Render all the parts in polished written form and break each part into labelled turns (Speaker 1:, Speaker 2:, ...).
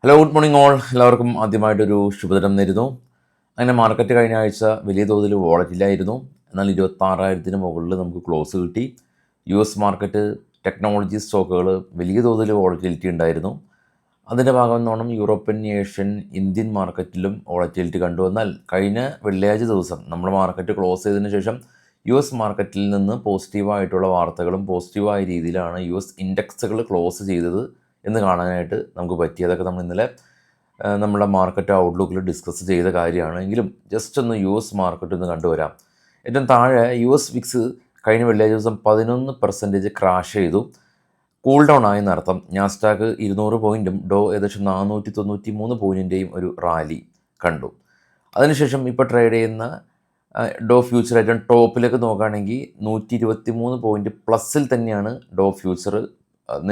Speaker 1: Hello, good morning all. എല്ലാവർക്കും ആദ്യമായിട്ടൊരു ശുഭദിനം നേരുന്നു. അങ്ങനെ മാർക്കറ്റ് കഴിഞ്ഞ ആഴ്ച വലിയ തോതിൽ വോളറ്റിലായിരുന്നു. എന്നാൽ 26,000 മുകളിൽ നമുക്ക് ക്ലോസ് കിട്ടി. മാർക്കറ്റ് ടെക്നോളജി സ്റ്റോക്കുകൾ വലിയ തോതിൽ വോളറ്റിലിറ്റി ഉണ്ടായിരുന്നു. അതിൻ്റെ ഭാഗമെന്നോണം യൂറോപ്യൻ, ഏഷ്യൻ, ഇന്ത്യൻ മാർക്കറ്റിലും വോളറ്റിലിറ്റി കണ്ടു. എന്നാൽ കഴിഞ്ഞ വെള്ളിയാഴ്ച ദിവസം നമ്മൾ മാർക്കറ്റ് ക്ലോസ് ചെയ്തതിന് ശേഷം മാർക്കറ്റിൽ നിന്ന് പോസിറ്റീവായിട്ടുള്ള വാർത്തകളും പോസിറ്റീവായ രീതിയിലാണ് ഇൻഡെക്സുകൾ ക്ലോസ് ചെയ്തത് എന്ന് കാണാനായിട്ട് നമുക്ക് പറ്റി. അതൊക്കെ നമ്മൾ ഇന്നലെ നമ്മുടെ മാർക്കറ്റ് ഔട്ട്ലുക്കിൽ ഡിസ്കസ് ചെയ്ത കാര്യമാണ്. എങ്കിലും ജസ്റ്റ് ഒന്ന് മാർക്കറ്റ് ഒന്ന് കണ്ടുവരാം. ഏറ്റവും താഴെ വിക്സ് കഴിഞ്ഞ വെള്ളിയാഴ്ച ദിവസം 11% ക്രാഷ് ചെയ്തു. കൂൾ ഡൗൺ ആയി നടത്തം. നാസ്ഡാക്ക് 200 പോയിൻറ്റും ഡോ ഏകദേശം 493 പോയിൻറ്റിൻ്റെയും ഒരു റാലി കണ്ടു. അതിനുശേഷം ഇപ്പോൾ ട്രേഡ് ചെയ്യുന്ന ഡോ ഫ്യൂച്ചർ ഏറ്റവും ടോപ്പിലേക്ക് നോക്കുകയാണെങ്കിൽ 123 പോയിൻറ്റ് പ്ലസ്സിൽ തന്നെയാണ് ഡോ ഫ്യൂച്ചർ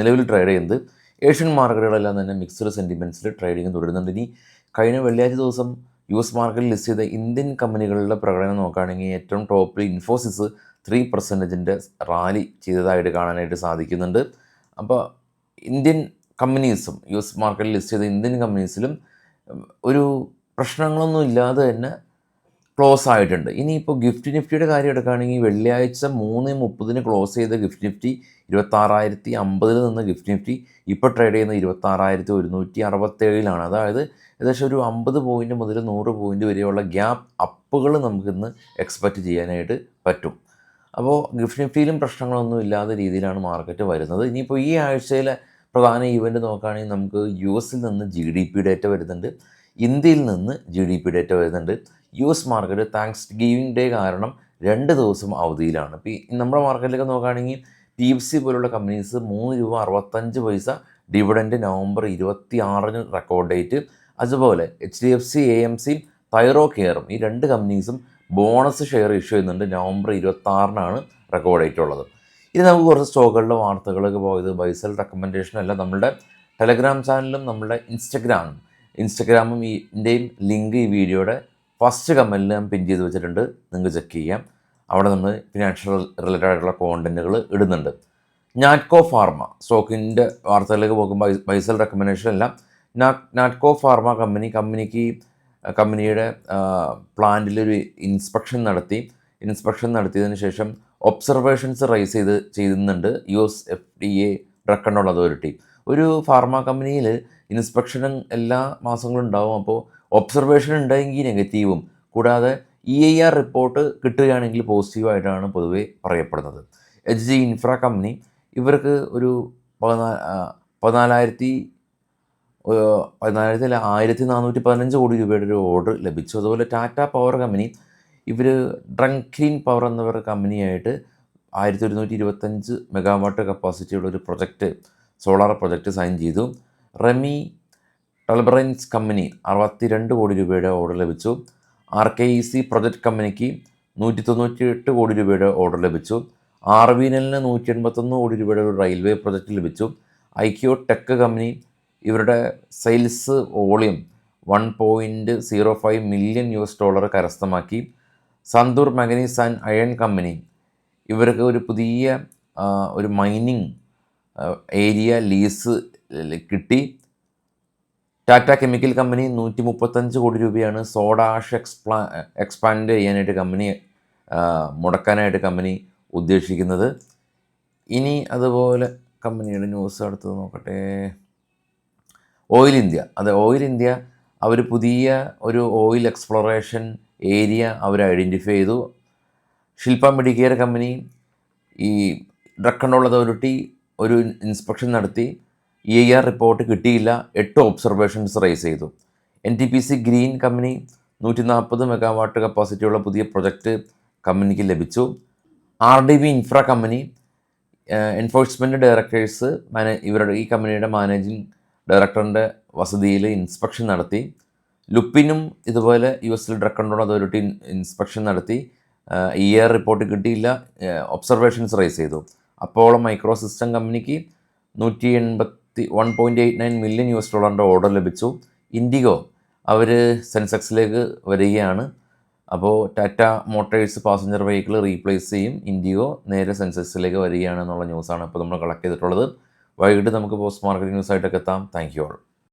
Speaker 1: നിലവിൽ ട്രേഡ് ചെയ്യുന്നത്. ഏഷ്യൻ മാർക്കറ്റുകളെല്ലാം തന്നെ മിക്സ്ഡ് സെൻറ്റിമെൻറ്റ്സിൽ ട്രേഡിംഗ് തുടരുന്നുണ്ട്. ഇനി കഴിഞ്ഞ വെള്ളിയാഴ്ച ദിവസം മാർക്കറ്റിൽ ലിസ്റ്റ് ചെയ്ത ഇന്ത്യൻ കമ്പനികളുടെ പ്രകടനം നോക്കുകയാണെങ്കിൽ ഏറ്റവും ടോപ്പിൽ ഇൻഫോസിസ് 3% റാലി ചെയ്തതായിട്ട് കാണാനായിട്ട് സാധിക്കുന്നുണ്ട്. അപ്പോൾ ഇന്ത്യൻ കമ്പനീസും മാർക്കറ്റിൽ ലിസ്റ്റ് ചെയ്ത ഇന്ത്യൻ കമ്പനീസിലും ഒരു പ്രശ്നങ്ങളൊന്നും ഇല്ലാതെ തന്നെ ക്ലോസ് ആയിട്ടുണ്ട്. ഇനിയിപ്പോൾ ഗിഫ്റ്റ് നിഫ്റ്റിയുടെ കാര്യം എടുക്കുകയാണെങ്കിൽ വെള്ളിയാഴ്ച 3:30 ക്ലോസ് ചെയ്ത ഗിഫ്റ്റ് നിഫ്റ്റി 26,050 നിന്ന് ഗിഫ്റ്റ് നിഫ്റ്റി ഇപ്പോൾ ട്രേഡ് ചെയ്യുന്ന 26,167 അതായത് ഏകദേശം ഒരു 50 പോയിൻറ്റ് മുതൽ 100 പോയിൻറ്റ് വരെയുള്ള ഗ്യാപ്പ് അപ്പുകൾ നമുക്കിന്ന് എക്സ്പെക്റ്റ് ചെയ്യാനായിട്ട് പറ്റും. അപ്പോൾ ഗിഫ്റ്റ് നിഫ്റ്റിയിലും പ്രശ്നങ്ങളൊന്നും ഇല്ലാത്ത രീതിയിലാണ് മാർക്കറ്റ് വരുന്നത്. ഇനിയിപ്പോൾ ഈ ആഴ്ചയിലെ പ്രധാന ഇവൻറ്റ് നോക്കുകയാണെങ്കിൽ നമുക്ക് എസിൽ നിന്ന് GDP ഡേറ്റ വരുന്നുണ്ട്, ഇന്ത്യയിൽ നിന്ന് GDP ഡേറ്റ വരുന്നുണ്ട്. മാർക്കറ്റ് താങ്ക്സ് ഗിവിംഗ് ഡേ കാരണം 2 ദിവസം അവധിയിലാണ്. ഇപ്പോൾ നമ്മുടെ മാർക്കറ്റിലേക്ക് നോക്കുകയാണെങ്കിൽ PFC പോലുള്ള companies ₹3.65 dividend November 26 record date. അതുപോലെ HDFC AMCയും തൈറോ കെയറും ഈ 2 കമ്പനീസും ബോണസ് ഷെയർ ഇഷ്യൂ ചെയ്യുന്നുണ്ട്. നവംബർ 26 റെക്കോർഡ് ഡേറ്റ് ഉള്ളത്. ഇനി നമുക്ക് കുറച്ച് സ്റ്റോക്കുകളുടെ വാർത്തകളൊക്കെ പോയത് ബൈസൽ റെക്കമെൻഡേഷൻ അല്ല, നമ്മളുടെ ടെലഗ്രാം ചാനലും നമ്മളുടെ ഇൻസ്റ്റഗ്രാമും ഇതിൻ്റെയും ലിങ്ക് ഈ വീഡിയോയുടെ ഫസ്റ്റ് കമൻറ്റിൽ ഞാൻ പിൻ ചെയ്ത് വെച്ചിട്ടുണ്ട്, നിങ്ങൾക്ക് ചെക്ക് ചെയ്യാം. അവിടെ നമ്മൾ ഫിനാൻഷ്യൽ റിലേറ്റഡ് ആയിട്ടുള്ള കോണ്ടൻറ്റുകൾ ഇടുന്നുണ്ട്. നാറ്റ്കോ ഫാർമ സ്റ്റോക്കിൻ്റെ വാർത്തകളിലേക്ക് പോകുമ്പോൾ ബൈസൽ റെക്കമെൻഡേഷൻ അല്ല, നാറ്റ്കോ ഫാർമ കമ്പനിയുടെ പ്ലാന്റിലൊരു ഇൻസ്പെക്ഷൻ നടത്തിയതിന് ശേഷം ഒബ്സർവേഷൻസ് റൈസ് ചെയ്യുന്നുണ്ട് FDA ഡ്രഗ് കൺട്രോൾ അതോറിറ്റി. ഒരു ഫാർമ കമ്പനിയിൽ ഇൻസ്പെക്ഷനും എല്ലാ മാസങ്ങളും ഉണ്ടാവും. അപ്പോൾ ഒബ്സർവേഷൻ ഉണ്ടെങ്കിൽ നെഗറ്റീവും, കൂടാതെ EIR റിപ്പോർട്ട് കിട്ടുകയാണെങ്കിൽ പോസിറ്റീവായിട്ടാണ് പൊതുവെ പറയപ്പെടുന്നത്. HG ഇൻഫ്ര കമ്പനി ഇവർക്ക് ഒരു 1,415 കോടി രൂപയുടെ ഒരു ഓർഡർ ലഭിച്ചു. അതുപോലെ ടാറ്റ പവർ കമ്പനി ഇവർ ഡ്രങ്കിൻ പവർ എന്ന കമ്പനിയായിട്ട് 1,125 മെഗാവാട്ട് കപ്പാസിറ്റിയുള്ളൊരു സോളാർ പ്രൊജക്റ്റ് സൈൻ ചെയ്തു. റെമി ടൽബറൈൻസ് കമ്പനി 62 കോടി രൂപയുടെ ഓർഡർ ലഭിച്ചു. RKEC പ്രൊജക്റ്റ് കമ്പനിക്ക് 198 കോടി രൂപയുടെ ഓർഡർ ലഭിച്ചു. RVNLന് 181 കോടി രൂപയുടെ ഒരു റെയിൽവേ പ്രൊജക്റ്റ് ലഭിച്ചു. IKO ടെക് കമ്പനി ഇവരുടെ സെയിൽസ് വോളിയം $1.05 മില്യൺ കരസ്ഥമാക്കി. Santoor manganese and iron company ഇവർക്ക് ഒരു പുതിയ ഒരു മൈനിങ് ഏരിയ ലീസ് കിട്ടി. ടാറ്റ കെമിക്കൽ കമ്പനി 135 കോടി രൂപയാണ് സോഡ ആഷ് എക്സ്പാൻഡ് ചെയ്യാനായിട്ട് മുടക്കാനായിട്ട് കമ്പനി ഉദ്ദേശിക്കുന്നത്. ഇനി അതുപോലെ കമ്പനിയുടെ ന്യൂസ് അടുത്തത് നോക്കട്ടെ. ഓയിൽ ഇന്ത്യ അവർ പുതിയ ഒരു ഓയിൽ എക്സ്പ്ലോറേഷൻ ഏരിയ അവർ ഐഡൻറ്റിഫൈ ചെയ്തു. ശില്പ മെഡിക്കെയർ കമ്പനി ഈ ഡ്രഗ് കൺട്രോൾ അതോറിറ്റി ഒരു ഇൻസ്പെക്ഷൻ നടത്തി. EIR റിപ്പോർട്ട് കിട്ടിയില്ല, 8 ഒബ്സർവേഷൻസ് റൈസ് ചെയ്തു. NTPC ഗ്രീൻ കമ്പനി 140 മെഗാവാട്ട് കപ്പാസിറ്റിയുള്ള പുതിയ പ്രൊജക്റ്റ് കമ്പനിക്ക് ലഭിച്ചു. RDB infra company enforcement directors ഈ കമ്പനിയുടെ മാനേജിംഗ് ഡയറക്ടറിൻ്റെ വസതിയിൽ ഇൻസ്പെക്ഷൻ നടത്തി. ലുപ്പിനും ഇതുപോലെ US drug control authority inspection നടത്തി. EIR റിപ്പോർട്ട് കിട്ടിയില്ല, ഒബ്സർവേഷൻസ് റൈസ് ചെയ്തു. അപ്പോളോ മൈക്രോ സിസ്റ്റം കമ്പനിക്ക് $1.89 മില്യൺ ഓർഡർ ലഭിച്ചു. ഇൻഡിഗോ അവർ സെൻസെക്സിലേക്ക് വരികയാണ്. അപ്പോൾ Tata motors passenger vehicle replace ചെയ്യും, ഇൻഡിഗോ നേരെ സെൻസെക്സിലേക്ക് വരികയാണ് എന്നുള്ള ന്യൂസാണ് ഇപ്പോൾ നമ്മൾ കളക്ട് ചെയ്തിട്ടുള്ളത്. വൈകിട്ട് നമുക്ക് പോസ്റ്റ് മാർക്കറ്റ് ന്യൂസായിട്ടൊക്കെ എത്താം. Thank you all.